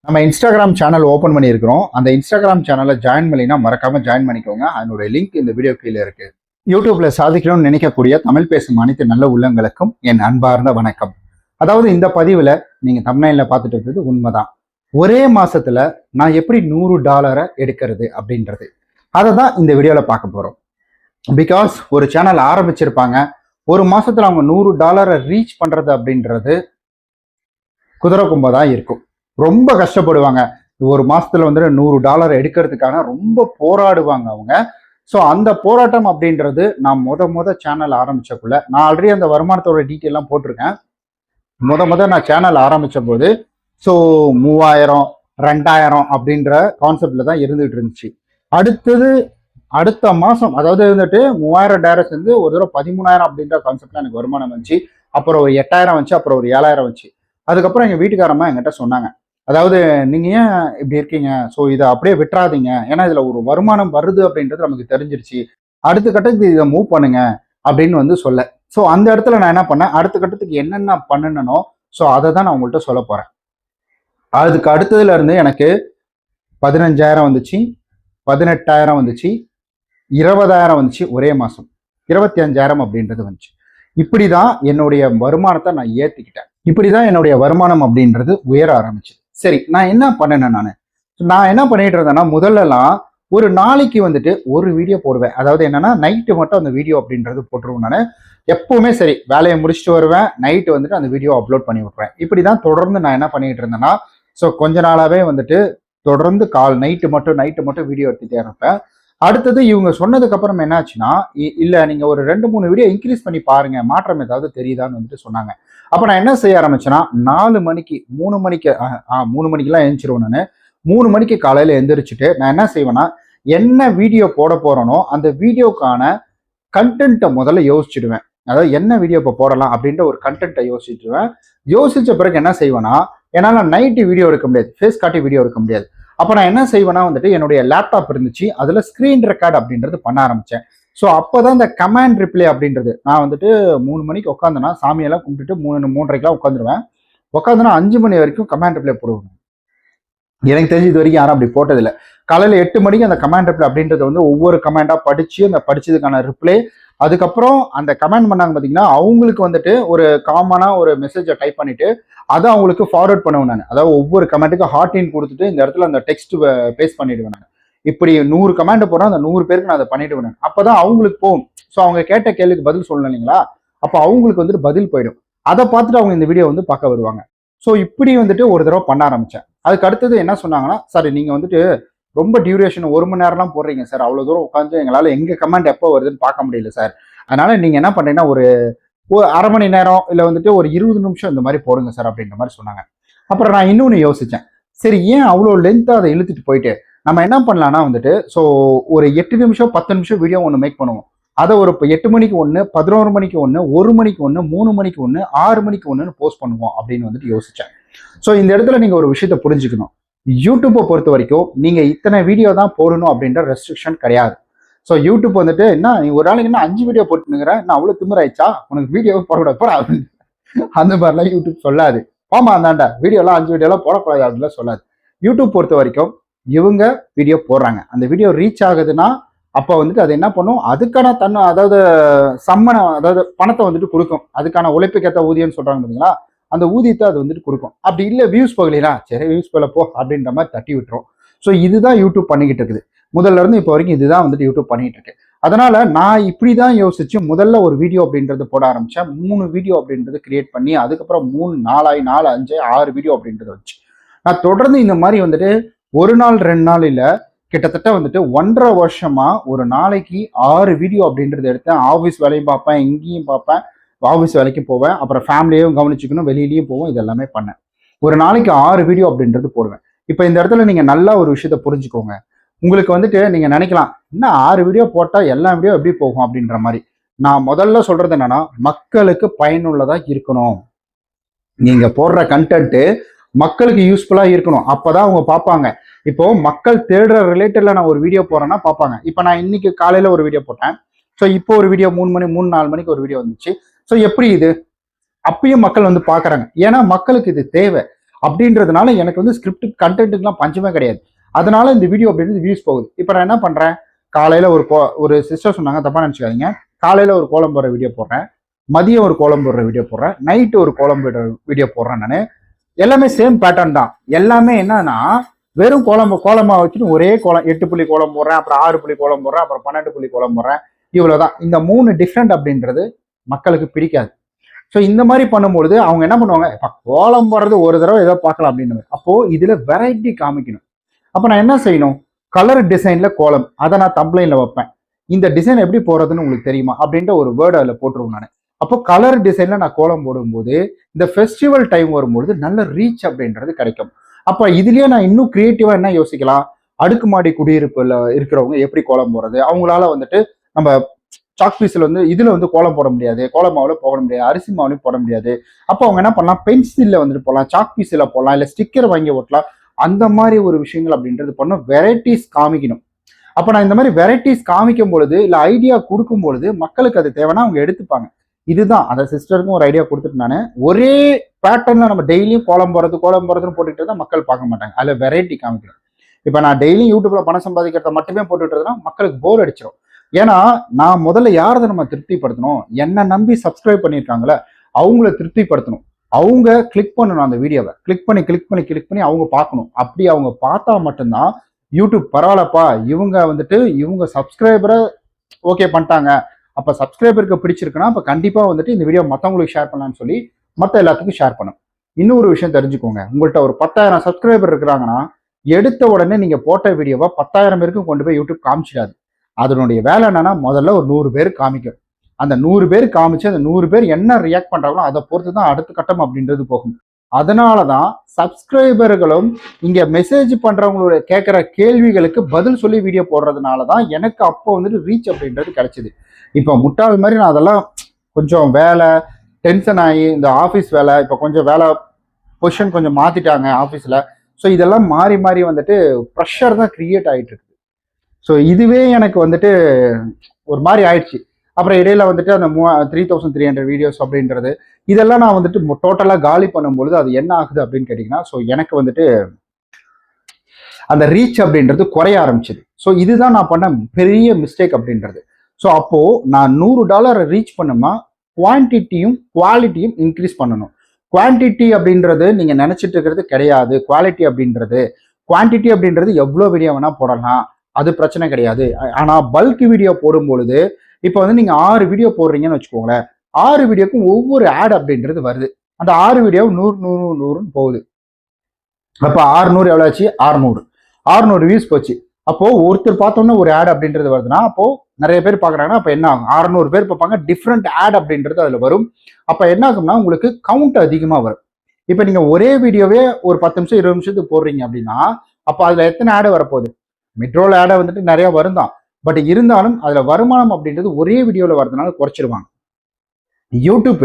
நம்ம Instagram channel open பண்ணியிருக்கிறோம். அந்த இன்ஸ்டாகிராம் சேனலை ஜாயின் பண்ணினா மறக்காம ஜாயின் பண்ணிக்கோங்க. அதனுடைய லிங்க் இந்த வீடியோ கீழே இருக்கு. யூடியூப்ல சாதிக்கணும்னு நினைக்கக்கூடிய தமிழ் பேசும் அனைத்து நல்ல உள்ளங்களுக்கும் என் அன்பார்ந்த வணக்கம். அதாவது இந்த பதிவுல நீங்க தம்ப்நெயில்ல பார்த்துட்டு இருக்கிறது உண்மைதான். ஒரே மாசத்துல நான் எப்படி $100 எடுக்கிறது அப்படின்றது அதை தான் இந்த வீடியோல பார்க்க போறோம். பிகாஸ் ஒரு சேனல் ஆரம்பிச்சிருப்பாங்க, ஒரு மாசத்துல அவங்க $100 ரீச் பண்றது அப்படின்றது குதிரை கும்பா தான் இருக்கும். ரொம்ப கஷ்டப்படுவாங்க. ஒரு மாசத்துல $100 எடுக்கிறதுக்கான ரொம்ப போராடுவாங்க அவங்க. ஸோ அந்த போராட்டம் அப்படின்றது நான் முத சேனல் ஆரம்பிச்சக்குள்ள நான் ஆல்ரெடி அந்த வருமானத்தோட டீட்டெயிலாம் போட்டிருக்கேன். நான் சேனல் ஆரம்பிச்ச போது ஸோ 3000 2000 அப்படின்ற கான்செப்ட்ல தான் இருந்துகிட்டு இருந்துச்சு. அடுத்த மாசம் அதாவது 3000 டைரக்ட் வந்து ஒரு தடவை 13,000 அப்படின்ற கான்செப்ட்ல எனக்கு வருமானம் வந்துச்சு. அப்புறம் ஒரு 8,000 வந்துச்சு, அப்புறம் ஒரு 7,000 வந்துச்சு. அதுக்கப்புறம் எங்க வீட்டுக்காரம்மா என்கிட்ட சொன்னாங்க, அதாவது நீங்க ஏன் இப்படி இருக்கீங்க, ஸோ இதை அப்படியே விட்டுறாதீங்க, ஏன்னா இதுல ஒரு வருமானம் வருது அப்படின்றது நமக்கு தெரிஞ்சிருச்சு, அடுத்த கட்டத்துக்கு இதை மூவ் பண்ணுங்க அப்படின்னு சொல்ல. ஸோ அந்த இடத்துல நான் என்ன பண்ணேன், அடுத்த கட்டத்துக்கு என்னென்ன பண்ணணும், ஸோ அதை தான் நான் உங்கள்கிட்ட சொல்ல போறேன். அதுக்கு அடுத்ததுல இருந்து எனக்கு 15,000 வந்துச்சு, 18,000 வந்துச்சு, 20,000 வந்துச்சு, ஒரே மாசம் 25,000 அப்படின்றது வந்துச்சு. இப்படிதான் என்னுடைய வருமானத்தை நான் ஏத்திக்கிட்டேன். இப்படிதான் என்னுடைய வருமானம் அப்படின்றது உயர ஆரம்பிச்சு. சரி, நான் என்ன பண்ணேன், நான் என்ன பண்ணிட்டு இருந்தேன்னா, முதல்லலாம் ஒரு நாளைக்கு ஒரு வீடியோ போடுவேன். அதாவது என்னன்னா, நைட்டு மட்டும் அந்த வீடியோ அப்படின்றது போட்டுருவேன். நான் எப்பவுமே சரி, வேலையை முடிச்சுட்டு வருவேன், நைட்டு அந்த வீடியோ அப்லோட் பண்ணி விட்டுருவேன். இப்படிதான் தொடர்ந்து நான் என்ன பண்ணிட்டு இருந்தேன்னா, ஸோ கொஞ்ச நாளாவே தொடர்ந்து நைட்டு மட்டும் வீடியோ எடுத்துட்டே இருப்பேன். அடுத்தது இவங்க சொன்னதுக்கு அப்புறம் என்னாச்சுன்னா, இல்ல நீங்க ஒரு 2-3 வீடியோ இன்க்ரீஸ் பண்ணி பாருங்க, மாற்றம் ஏதாவது தெரியுதான்னு சொன்னாங்க. அப்ப நான் என்ன செய்ய ஆரம்பிச்சேன்னா, 4 மணிக்கு 3 மணிக்கு 3 மணிக்கெல்லாம் எழுந்திருவேன். நான் 3 மணிக்கு காலையில எந்திரிச்சுட்டு நான் என்ன செய்வேன்னா, என்ன வீடியோ போட போறேனோ அந்த வீடியோக்கான கண்டென்ட்டை முதல்ல யோசிச்சுடுவேன். அதாவது என்ன வீடியோ இப்போ போடலாம் அப்படின்ற ஒரு கண்டென்ட்டை யோசிச்சுடுவேன். யோசிச்ச பிறகு என்ன செய்வேன்னா, என்னால நைட்டு வீடியோ எடுக்க முடியாது, ஃபேஸ் காட்டி வீடியோ எடுக்க முடியாது. அப்போ நான் என்ன செய்வேன்னா, என்னுடைய லேப்டாப் இருந்துச்சு, அதுல ஸ்கிரீன் ரெக்கார்ட் அப்படின்றது பண்ண ஆரம்பிச்சேன். ஸோ அப்போதான் இந்த கமாண்ட் ரிப்ளை அப்படின்றது, நான் 3 மணிக்கு உட்காந்தேன்னா, சாமியெல்லாம் கும்பிட்டுட்டு 3:30க்கெல்லாம் உட்காந்துருவேன். உட்காந்துனா 5 மணி வரைக்கும் கமாண்ட் ரிப்ளை போடுவேன். எனக்கு தெரிஞ்சு இது வரைக்கும் யாரும் அப்படி போட்டதில்லை. காலையில 8 மணிக்கு அந்த கமாண்ட் ரிப்ளை அப்படின்றது ஒவ்வொரு கமெண்டா படிச்சு அந்த படிச்சதுக்கான ரிப்ளை, அதுக்கப்புறம் அந்த கமெண்ட் பண்ணாங்க பார்த்தீங்கன்னா, அவங்களுக்கு ஒரு காமனா ஒரு மெசேஜை டைப் பண்ணிட்டு அதை அவங்களுக்கு ஃபார்வர்ட் பண்ணுவேன் நான். அதாவது ஒவ்வொரு கமெண்ட்டுக்கும் ஹார்டின் கொடுத்துட்டு இந்த இடத்துல அந்த டெக்ஸ்ட் பேஸ்ட் பண்ணிடுவேன் நான். இப்படி 100 கமெண்ட் போறோம், அந்த 100 பேருக்கு நான் அதை பண்ணிடுவேன். அப்பதான் அவங்களுக்கு போகும். ஸோ அவங்க கேட்ட கேள்விக்கு பதில் சொல்லணும் இல்லைங்களா, அப்போ அவங்களுக்கு பதில் போயிடும். அதை பார்த்துட்டு அவங்க இந்த வீடியோ பார்க்க வருவாங்க. ஸோ இப்படி ஒரு தடவை பண்ண ஆரம்பிச்சேன். அதுக்கு அடுத்தது என்ன சொன்னாங்கன்னா, சார் நீங்க ரொம்ப டியூரேஷன் 1 மணி நேரம்லாம் போடுறீங்க சார், அவ்வளோ தூரம் உட்காந்து எங்களால் எங்க கமெண்ட் எப்போ வருதுன்னு பார்க்க முடியல சார், அதனால நீங்க என்ன பண்றீங்கன்னா ஒரு அரை மணி நேரம் இல்லை ஒரு 20 நிமிஷம் இந்த மாதிரி போடுங்க சார் அப்படின்ற மாதிரி சொன்னாங்க. அப்புறம் நான் இன்னொன்று யோசிச்சேன், சரி ஏன் அவ்வளோ லென்த்தாக அதை இழுத்துட்டு போயிட்டு நம்ம என்ன பண்ணலாம்னா ஸோ ஒரு 8 நிமிஷம் 10 நிமிஷம் வீடியோ ஒன்று மேக் பண்ணுவோம். அதை ஒரு 8 மணிக்கு ஒன்று, 11 மணிக்கு ஒன்று, 1 மணிக்கு ஒன்று, 3 மணிக்கு ஒன்று, 6 மணிக்கு ஒன்றுன்னு போஸ்ட் பண்ணுவோம் அப்படின்னு யோசிச்சேன். ஸோ இந்த இடத்துல நீங்க ஒரு விஷயத்த புரிஞ்சுக்கணும். யூடியூப்பை பொறுத்த வரைக்கும் நீங்க இத்தனை வீடியோ தான் போடணும் அப்படின்ற ரெஸ்ட்ரிக்ஷன் கிடையாது. ஸோ யூடியூப் என்ன நீ ஒரு நாளைக்கு என்ன 5 வீடியோ போட்டுனுங்கிற, நான் அவ்வளோ திமிராயிடுச்சா உனக்கு வீடியோ போடக்கூடாது அந்த மாதிரிலாம் யூடியூப் சொல்லாது. ஆமா அந்தாண்டா வீடியோலாம் 5 வீடியோலாம் போடக்கூடாது அப்படின்லாம் சொல்லாது. யூடியூப் பொறுத்த வரைக்கும் இவங்க வீடியோ போடுறாங்க, அந்த வீடியோ ரீச் ஆகுதுன்னா அப்போ அது என்ன பண்ணும், அதுக்கான அதாவது அதாவது பணத்தை கொடுக்கும். அதுக்கான உழைப்புக்கேற்ற ஊதியம்னு சொல்றாங்க பார்த்தீங்களா, அந்த ஊதியத்தை அது கொடுக்கும். அப்படி இல்லை வியூஸ் போகலா, சரி வியூஸ் போல போ அப்படின்ற மாதிரி தட்டி விட்டுரும். ஸோ இதுதான் யூடியூப் பண்ணிக்கிட்டு இருக்குது. முதல்ல இருந்து இப்போ வரைக்கும் இதுதான் யூடியூப் பண்ணிட்டு இருக்கு. அதனால நான் இப்படிதான் யோசிச்சு முதல்ல ஒரு வீடியோ அப்படின்றது போட ஆரம்பிச்சேன். 3 வீடியோ அப்படின்றது கிரியேட் பண்ணி அதுக்கப்புறம் 3 4 4 5 6 வீடியோ அப்படின்றது வச்சு நான் தொடர்ந்து இந்த மாதிரி ஒரு நாள் 2 நாள் இல்ல, கிட்டத்தட்ட 1.5 வருஷமா ஒரு நாளைக்கு 6 வீடியோ அப்படின்றது எடுத்தேன். ஆஃபீஸ் வேலையும் பார்ப்பேன், எங்கேயும் பார்ப்பேன், ஆஃபீஸ் வேலைக்கு போவேன், அப்புறம் ஃபேமிலியும் கவனிச்சுக்கணும், வெளியிலயும் போவோம், இது எல்லாமே பண்ணேன். ஒரு நாளைக்கு 6 வீடியோ அப்படின்றது போடுவேன். இப்போ இந்த இடத்துல நீங்க நல்லா ஒரு விஷயத்த புரிஞ்சுக்கோங்க. உங்களுக்கு நீங்க நினைக்கலாம், இன்னும் 6 வீடியோ போட்டா எல்லா வீடியோ எப்படி போகும் அப்படின்ற மாதிரி. நான் முதல்ல சொல்றது என்னன்னா, மக்களுக்கு பயனுள்ளதா இருக்கணும். நீங்க போடுற கண்டென்ட் மக்களுக்கு யூஸ்ஃபுல்லா இருக்கணும், அப்பதான் அவங்க பார்ப்பாங்க. இப்போ மக்கள் தேடுற ரிலேட்டட்ல நான் ஒரு வீடியோ போறேன்னா பார்ப்பாங்க. இப்போ நான் இன்னைக்கு காலையில ஒரு வீடியோ போட்டேன், ஸோ இப்போ ஒரு வீடியோ 3 4 மணிக்கு ஒரு வீடியோ வந்துச்சு. ஸோ எப்படி இது அப்பயும் மக்கள் பாக்குறாங்க, ஏன்னா மக்களுக்கு இது தேவை. அப்படின்றதுனால எனக்கு வந்து ஸ்கிரிப்ட் கண்டென்ட்டுக்குலாம் பஞ்சமே கிடையாது. அதனால இந்த வீடியோ அப்படின்றது வியூஸ் போகுது. இப்போ நான் என்ன பண்றேன், காலையில ஒரு சிஸ்டர் சொன்னாங்க, தப்பா நினைச்சுக்காதீங்க. காலையில ஒரு கோலம் போடுற வீடியோ போடுறேன், மதியம் ஒரு கோலம் போடுற வீடியோ போடுறேன், நைட்டு ஒரு கோலம் போடுற வீடியோ போடுறேன். நான் எல்லாமே சேம் பேட்டர்ன் தான். எல்லாமே என்னன்னா வெறும் கோலமா வச்சுட்டு ஒரே கோலம் 8 புள்ளி கோலம் போடுறேன், அப்புறம் 6 புள்ளி கோலம் போடுறேன், அப்புறம் 12 புள்ளி கோலம் போடுறேன். இவ்வளவுதான். இந்த 3 டிஃப்ரெண்ட் அப்படின்றது மக்களுக்கு பிடிக்காது. ஸோ இந்த மாதிரி பண்ணும்பொழுது அவங்க என்ன பண்ணுவாங்க, இப்போ கோலம் போடுறது ஒரு தடவை ஏதோ பார்க்கலாம் அப்படின்னு. அப்போ இதுல வெரைட்டி காமிக்கணும். அப்போ நான் என்ன செய்யணும், கலர் டிசைன்ல கோலம், அதை நான் தம்ப்ளைன்ல வைப்பேன். இந்த டிசைன் எப்படி போடுறதுன்னு உங்களுக்கு தெரியுமா அப்படின்ற ஒரு வேர்டு அதில் போட்டுருவோம் நான். அப்போ கலர் டிசைன்ல நான் கோலம் போடும்போது இந்த ஃபெஸ்டிவல் டைம் வரும்போது நல்ல ரீச் அப்படின்றது கிடைக்கும். அப்போ இதுலயே நான் இன்னும் கிரியேட்டிவா என்ன யோசிக்கலாம், அடுக்குமாடி குடியிருப்புல இருக்கிறவங்க எப்படி கோலம் போடுறது, அவங்களால வந்துட்டு நம்ம சாக் பீஸ்ல வந்து இதுல வந்து கோலம் போட முடியாது, கோலம் மாவுல போட முடியாது, அரிசி மாவுலையும் போட முடியாது. அப்போ அவங்க என்ன பண்ணலாம், பென்சில்ல வந்துட்டு போடலாம், சாக் பீஸ்ல போடலாம், இல்ல ஸ்டிக்கர் வாங்கி ஓட்டலாம். அந்த மாதிரி ஒரு விஷயங்கள் அப்படின்றது பண்ணணும், வெரைட்டிஸ் காமிக்கணும். அப்போ நான் இந்த மாதிரி வெரைட்டிஸ் காமிக்கும் பொழுது இல்ல ஐடியா கொடுக்கும் பொழுது மக்களுக்கு அது தேவைன்னா அவங்க எடுத்துப்பாங்க. இதுதான் அந்த சிஸ்டருக்கும் ஒரு ஐடியா கொடுத்துட்டு நான் ஒரே பேட்டர்ன்ல நம்ம டெய்லியும் கோலம் போடுறதுன்னு போட்டுக்கிட்டு தான் மக்கள் பார்க்க மாட்டாங்க. அதுல வெரைட்டி காமிக்கணும். இப்போ நான் டெய்லியும் யூடியூப்ல பணம் சம்பாதிக்கிறத மட்டுமே போட்டுட்டு மக்களுக்கு போர் அடிச்சிடும். ஏன்னா நான் முதல்ல யாரதை நம்ம திருப்திப்படுத்தணும், என்ன நம்பி சப்ஸ்கிரைப் பண்ணியிருக்காங்களே அவங்கள திருப்திப்படுத்தணும். அவங்க கிளிக் பண்ணணும், அந்த வீடியோவை கிளிக் பண்ணி அவங்க பார்க்கணும். அப்படி அவங்க பார்த்தா மட்டும்தான் யூடியூப் பரவாயில்லப்பா, இவங்க சப்ஸ்கிரைபரை ஓகே பண்ணிட்டாங்க, அப்போ சப்ஸ்கிரைபருக்கு பிடிச்சிருக்குன்னா அப்போ கண்டிப்பாக வந்துட்டு இந்த வீடியோ மற்றவங்களுக்கு ஷேர் பண்ணலான்னு சொல்லி மற்ற எல்லாத்துக்கும் ஷேர் பண்ணும். இன்னொரு விஷயம் தெரிஞ்சுக்கோங்க, உங்கள்கிட்ட ஒரு 10,000 சப்ஸ்கிரைபர் இருக்கிறாங்கன்னா எடுத்த உடனே நீங்கள் போட்ட வீடியோவை 10,000 பேருக்கும் கொண்டு போய் யூடியூப் காமிச்சிடாது. அதனுடைய வேலை என்னன்னா முதல்ல ஒரு 100 பேர் காமிக்கும். அந்த 100 பேர் காமிச்சு அந்த 100 பேர் என்ன ரியாக்ட் பண்றாங்களோ அதை பொறுத்து தான் அடுத்த கட்டம் அப்படின்றது போகும். அதனாலதான் சப்ஸ்கிரைபர்களும் இங்க மெசேஜ் பண்றவங்களோட கேட்கிற கேள்விகளுக்கு பதில் சொல்லி வீடியோ போடுறதுனாலதான் எனக்கு அப்போ வந்துட்டு ரீச் அப்படின்றது கிடைச்சது. இப்போ முட்டாள் மாதிரி நான் அதெல்லாம் கொஞ்சம் வேலை டென்ஷன் ஆகி இந்த ஆஃபீஸ் வேலை, இப்போ கொஞ்சம் வேலை பொசிஷன் கொஞ்சம் மாத்திட்டாங்க ஆஃபீஸில். ஸோ இதெல்லாம் மாறி மாறி வந்துட்டு ப்ரெஷர் தான் கிரியேட் ஆகிட்டு இருக்கு. ஸோ இதுவே எனக்கு வந்துட்டு ஒரு மாதிரி ஆயிடுச்சு. அப்புறம் இடையில வந்துட்டு அந்த 3300 வீடியோஸ் அப்படின்றது இதெல்லாம் நான் வந்துட்டு டோட்டலாக காலி பண்ணும்பொழுது அது என்ன ஆகுது அப்படின்னு கேட்டிங்கன்னா, ஸோ எனக்கு வந்துட்டு அந்த ரீச் அப்படின்றது குறைய ஆரம்பிச்சுது. ஸோ இதுதான் நான் பண்ண பெரிய மிஸ்டேக் அப்படின்றது. ஸோ அப்போ நான் $100 ரீச் பண்ணுமா குவான்டிட்டியும் குவாலிட்டியும் இன்க்ரீஸ் பண்ணணும். குவான்டிட்டி அப்படின்றது நீங்க நினைச்சிட்டு இருக்கிறது கிடையாது. குவாலிட்டி அப்படின்றது எவ்வளோ வீடியோ வேணா போடலாம், அது பிரச்சனை கிடையாது. ஆனா பல்க் வீடியோ போடும் பொழுது இப்போ வந்து நீங்க 6 வீடியோ போடுறீங்கன்னு வச்சுக்கோங்களேன், 6 வீடியோக்கும் ஒவ்வொரு ஆட் அப்படின்றது வருது. அந்த 6 வீடியோ 100 போகுது. அப்போ 600 எவ்வளோ ஆச்சு, 600 வியூஸ் போச்சு. அப்போ ஒருத்தர் பார்த்தோன்னா ஒரு ஆட் அப்படின்றது வருதுன்னா அப்போ நிறைய பேர் பார்க்குறாங்கன்னா அப்போ என்ன ஆகும், 600 பேர் பார்ப்பாங்க, டிஃப்ரெண்ட் ஆட் அப்படின்றது அதில் வரும். அப்போ என்ன ஆகும்னா உங்களுக்கு கவுண்ட் அதிகமாக வரும். இப்போ நீங்கள் ஒரே வீடியோவே ஒரு 10 நிமிஷம் 20 நிமிஷத்துக்கு போடுறீங்க அப்படின்னா அப்போ அதில் எத்தனை ஆடு வரப்போகுது, மெட்ரோல ஆடை வந்துட்டு நிறைய வரும் தான், பட் இருந்தாலும் அதில் வருமானம் அப்படின்றது ஒரே வீடியோவில் வரதுனால குறைச்சிருவாங்க. யூடியூப்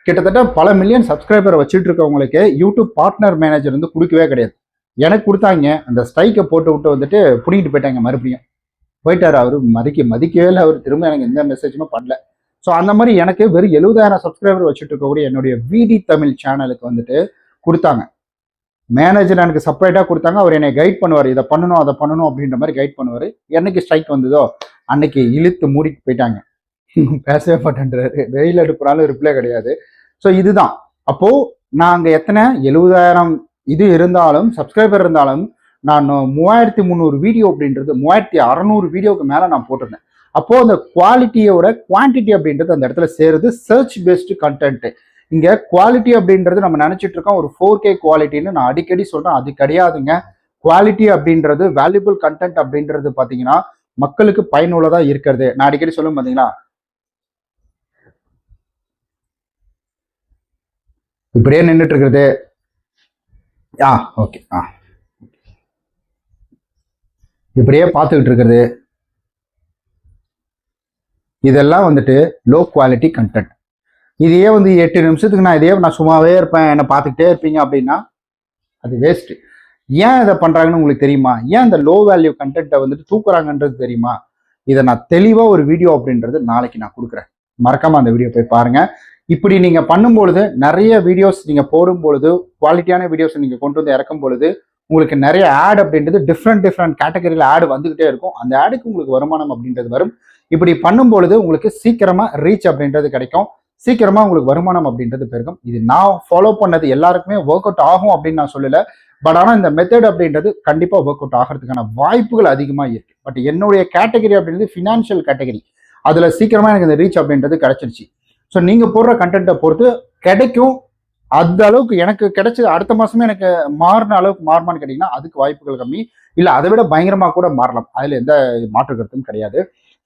கிட்டத்தட்ட பல மில்லியன் சப்ஸ்கிரைபரை வச்சுட்டு இருக்கவங்களுக்கு யூடியூப் பார்ட்னர் மேனேஜர் வந்து கொடுக்கவே கிடையாது. எனக்கு கொடுத்தாங்க, அந்த ஸ்ட்ரைக்கை போட்டு விட்டு வந்துட்டு பிடிக்கிட்டு போயிட்டாங்க, மறுபடியும் போயிட்டாரு. அவரு மதிக்கவே இல்லை, அவர் திரும்ப எனக்கு எந்த மெசேஜுமே பண்ணல. ஸோ அந்த மாதிரி எனக்கு வெறும் 70,000 சப்ஸ்கிரைபர் வச்சுட்டு இருக்கக்கூடிய என்னுடைய விடி தமிழ் சேனலுக்கு வந்துட்டு கொடுத்தாங்க. மேனேஜர் எனக்கு செப்பரேட்டாக கொடுத்தாங்க, அவர் என்னை கைட் பண்ணுவார், இதை பண்ணணும் அதை பண்ணணும் அப்படின்ற மாதிரி கைட் பண்ணுவார். என்னைக்கு ஸ்ட்ரைக் வந்ததோ அன்னைக்கு இழுத்து மூடிட்டு போயிட்டாங்க. பேசவே மாட்டேன்றாரு, வெயில் எடுப்புறாலும் ரிப்ளை கிடையாது. ஸோ இதுதான். அப்போ நாங்கள் எத்தனை 70,000 இது இருந்தாலும் சப்ஸ்கிரைபர் இருந்தாலும் நான் 3300 வீடியோ அப்படின்றது 3600 வீடியோக்கு மேலே நான் போட்டிருந்தேன். அப்போ அந்த குவாலிட்டியோட குவான்டிட்டி அப்படின்றது அந்த இடத்துல சேருது. Search based content. இங்க குவாலிட்டி அப்படின்றது நம்ம நினைச்சிட்டு இருக்கோம் ஒரு 4K குவாலிட்டின்னு நான் அடிக்கடி சொல்றேன், அது கிடையாதுங்க. குவாலிட்டி அப்படின்றது வேல்யூபிள் கண்டென்ட் அப்படின்றது பாத்தீங்கன்னா மக்களுக்கு பயனுள்ளதா இருக்கிறது. நான் அடிக்கடி சொல்லும் பாத்தீங்களா, இப்படியே நின்றுட்டு இருக்கிறது, ஓகே இப்படியே பார்த்துக்கிட்டு இருக்கிறது, இதெல்லாம் வந்துட்டு லோ குவாலிட்டி கண்டென்ட். இதையே வந்து 8 நிமிஷத்துக்கு நான் சும்மாவே இருப்பேன், என்னை பார்த்துக்கிட்டே இருப்பீங்க அப்படின்னா அது வேஸ்ட். ஏன் இதை பண்றாங்கன்னு உங்களுக்கு தெரியுமா? ஏன் இந்த லோ வேல்யூ கண்டென்ட்டை வந்துட்டு தூக்குறாங்கன்றது தெரியுமா? இதை நான் தெளிவா ஒரு வீடியோ அப்படின்றது நாளைக்கு நான் கொடுக்குறேன், மறக்காம அந்த வீடியோ போய் பாருங்க. இப்படி நீங்க பண்ணும்பொழுது நிறைய வீடியோஸ் நீங்க போடும் பொழுது, குவாலிட்டியான வீடியோஸ் நீங்க கொண்டு வந்து இறக்கும் பொழுது உங்களுக்கு நிறைய ஆட் அப்படின்றது டிஃப்ரெண்ட் கேட்டகரியில் ஆடு வந்துகிட்டே இருக்கும். அந்த ஆடுக்கு உங்களுக்கு வருமானம் அப்படின்றது வரும். இப்படி பண்ணும்பொழுது உங்களுக்கு சீக்கிரமா ரீச் அப்படின்றது கிடைக்கும். சீக்கிரமா உங்களுக்கு வருமானம் அப்படின்றது பெருகும். இது நான் ஃபாலோ பண்ணது எல்லாருக்குமே ஒர்க் அவுட் ஆகும் அப்படின்னு நான் சொல்லல. பட் ஆனால் இந்த மெத்தட் அப்படின்றது கண்டிப்பா ஒர்க் அவுட் ஆகிறதுக்கான வாய்ப்புகள் அதிகமாக இருக்கு. பட் என்னுடைய கேட்டகரி அப்படின்றது ஃபினான்ஷியல் கேட்டகரி. அதுல சீக்கிரமா எனக்கு இந்த ரீச் அப்படின்றது கிடைச்சிருச்சு. ஸோ நீங்க போடுற கண்டென்ட்டை பொறுத்து கிடைக்கும். அந்த அளவுக்கு எனக்கு கிடைச்சது அடுத்த மாசமே எனக்கு மாறின அளவுக்கு மாறுமான்னு கேட்டீங்கன்னா அதுக்கு வாய்ப்புகள் கம்மி. இல்ல அதை விட பயங்கரமா கூட மாறலாம். அதுல எந்த மாற்று கருத்தும் கிடையாது.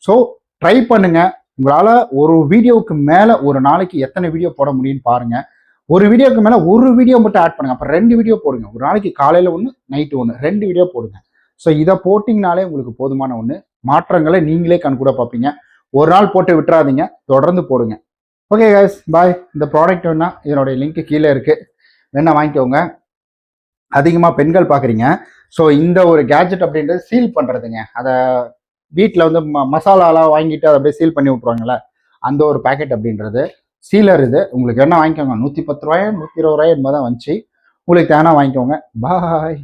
ஸோ ட்ரை பண்ணுங்க. உங்களால ஒரு வீடியோவுக்கு மேல ஒரு நாளைக்கு எத்தனை வீடியோ போட முடியும்னு பாருங்க. ஒரு வீடியோக்கு மேல ஒரு வீடியோ மட்டும் ஆட் பண்ணுங்க. அப்ப 2 வீடியோ போடுங்க. ஒரு நாளைக்கு காலையில ஒன்று, நைட்டு ஒன்று, 2 வீடியோ போடுங்க. ஸோ இதை போட்டிங்கனாலே உங்களுக்கு போதுமான ஒன்று. மாற்றங்களை நீங்களே கண்கூட பார்ப்பீங்க. ஒரு நாள் போட்டு விட்டுறாதீங்க, தொடர்ந்து போடுங்க. ஓகே கைஸ், பாய். இந்த ப்ராடக்ட் வேணா இதனுடைய லிங்க் கீழே இருக்கு, வேணா வாங்கிக்கோங்க. அதிகமாக பெண்கள் பார்க்குறீங்க. ஸோ இந்த ஒரு கேட்ஜெட் அப்படின்றது சீல் பண்ணுறதுங்க. அதை வீட்டில் வந்து மசாலாலாம் வாங்கிட்டு அதை அப்படியே சீல் பண்ணி விட்ருவாங்கல்ல, அந்த ஒரு பேக்கெட் அப்படின்றது சீலர். இது உங்களுக்கு வேணா வாங்கிக்கோங்க. 110 ரூபாய் 120 ரூபாய் என்பது தான் வந்துச்சு. உங்களுக்கு தேனா வாங்கிக்கோங்க. பாய்.